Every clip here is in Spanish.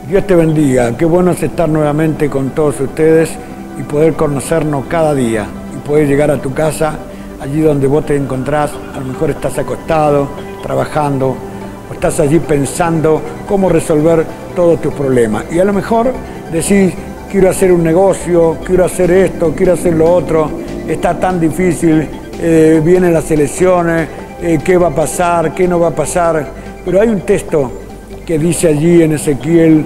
Dios te bendiga, qué bueno es estar nuevamente con todos ustedes y poder conocernos cada día y poder llegar a tu casa, allí donde vos te encontrás. A lo mejor estás acostado, trabajando, o estás allí pensando cómo resolver todos tus problemas. Y a lo mejor decís, quiero hacer un negocio, quiero hacer esto, quiero hacer lo otro, está tan difícil, vienen las elecciones, qué va a pasar, qué no va a pasar. Pero hay un texto que dice allí en Ezequiel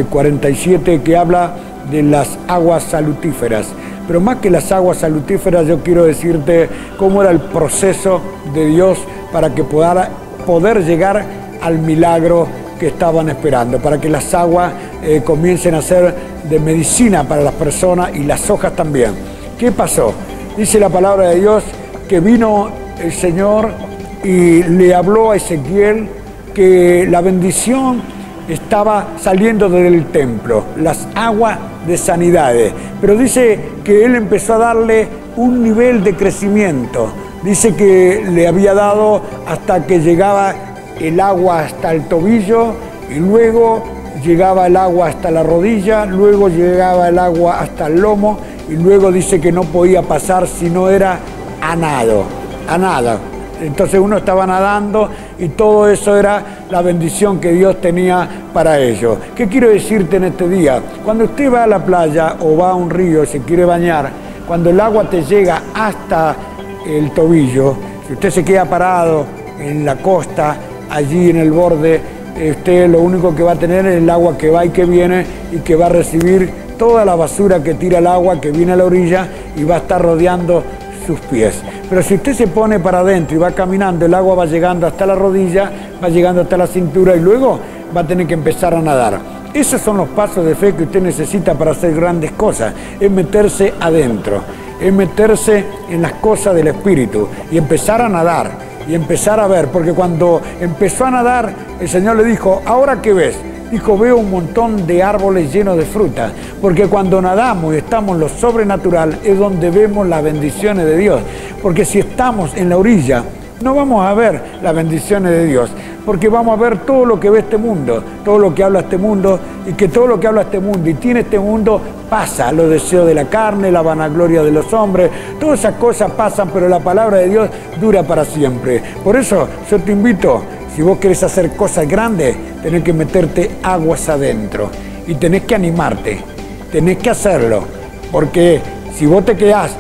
47 que habla de las aguas salutíferas. Pero más que las aguas salutíferas, yo quiero decirte cómo era el proceso de Dios para que poder llegar al milagro que estaban esperando, para que las aguas comiencen a ser de medicina para las personas y las hojas también. ¿Qué pasó? Dice la palabra de Dios que vino el Señor y le habló a Ezequiel que la bendición estaba saliendo del templo, las aguas de sanidades. Pero dice que él empezó a darle un nivel de crecimiento. Dice que le había dado hasta que llegaba el agua hasta el tobillo, y luego llegaba el agua hasta la rodilla, luego llegaba el agua hasta el lomo, y luego dice que no podía pasar si no era a nado, a nada. Entonces uno estaba nadando y todo eso era la bendición que Dios tenía para ellos. ¿Qué quiero decirte en este día? Cuando usted va a la playa o va a un río y se quiere bañar, cuando el agua te llega hasta el tobillo, si usted se queda parado en la costa, allí en el borde, usted lo único que va a tener es el agua que va y que viene y que va a recibir toda la basura que tira el agua que viene a la orilla y va a estar rodeando sus pies. Pero si usted se pone para adentro y va caminando, el agua va llegando hasta la rodilla, va llegando hasta la cintura y luego va a tener que empezar a nadar. Esos son los pasos de fe que usted necesita para hacer grandes cosas. Es meterse adentro, es meterse en las cosas del Espíritu y empezar a nadar y empezar a ver. Porque cuando empezó a nadar, el Señor le dijo, ¿ahora qué ves? Dijo, veo un montón de árboles llenos de fruta, porque cuando nadamos y estamos en lo sobrenatural es donde vemos las bendiciones de Dios. Porque si estamos en la orilla, no vamos a ver las bendiciones de Dios, porque vamos a ver todo lo que ve este mundo, todo lo que habla este mundo, y que todo lo que habla este mundo y tiene este mundo pasa, los deseos de la carne, la vanagloria de los hombres, todas esas cosas pasan, pero la palabra de Dios dura para siempre. Por eso yo te invito, si vos querés hacer cosas grandes, tenés que meterte aguas adentro y tenés que animarte, tenés que hacerlo, porque si vos te quedás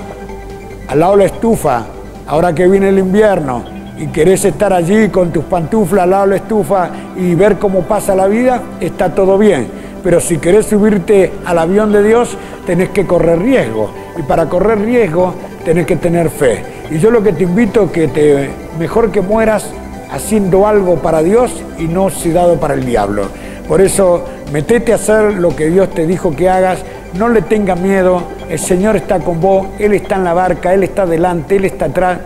al lado de la estufa, ahora que viene el invierno, y querés estar allí con tus pantuflas al lado de la estufa y ver cómo pasa la vida, está todo bien. Pero si querés subirte al avión de Dios, tenés que correr riesgo. Y para correr riesgo, tenés que tener fe. Y yo lo que te invito es que mejor que mueras haciendo algo para Dios y no dado para el diablo. Por eso, metete a hacer lo que Dios te dijo que hagas, no le tengas miedo, el Señor está con vos, Él está en la barca, Él está adelante, Él está atrás,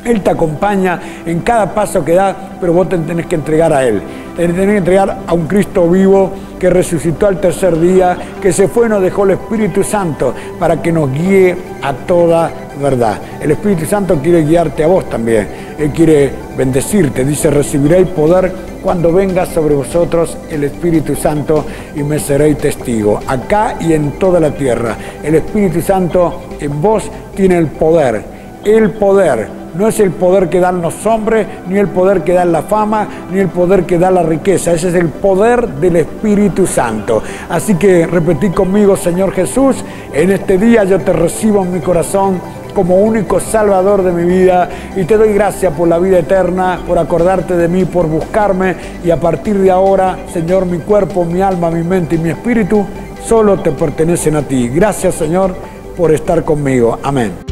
Él te acompaña en cada paso que das, pero vos te tenés que entregar a Él. Te tenés que entregar a un Cristo vivo que resucitó al tercer día, que se fue y nos dejó el Espíritu Santo para que nos guíe a toda verdad. El Espíritu Santo quiere guiarte a vos también. Él quiere bendecirte. Dice, recibiréis poder cuando venga sobre vosotros el Espíritu Santo y me seréis testigo, acá y en toda la tierra. El Espíritu Santo en vos tiene el poder. El poder. No es el poder que dan los hombres, ni el poder que da la fama, ni el poder que da la riqueza. Ese es el poder del Espíritu Santo. Así que repetí conmigo, Señor Jesús, en este día yo te recibo en mi corazón como único Salvador de mi vida y te doy gracias por la vida eterna, por acordarte de mí, por buscarme, y a partir de ahora, Señor, mi cuerpo, mi alma, mi mente y mi espíritu solo te pertenecen a ti. Gracias, Señor, por estar conmigo. Amén.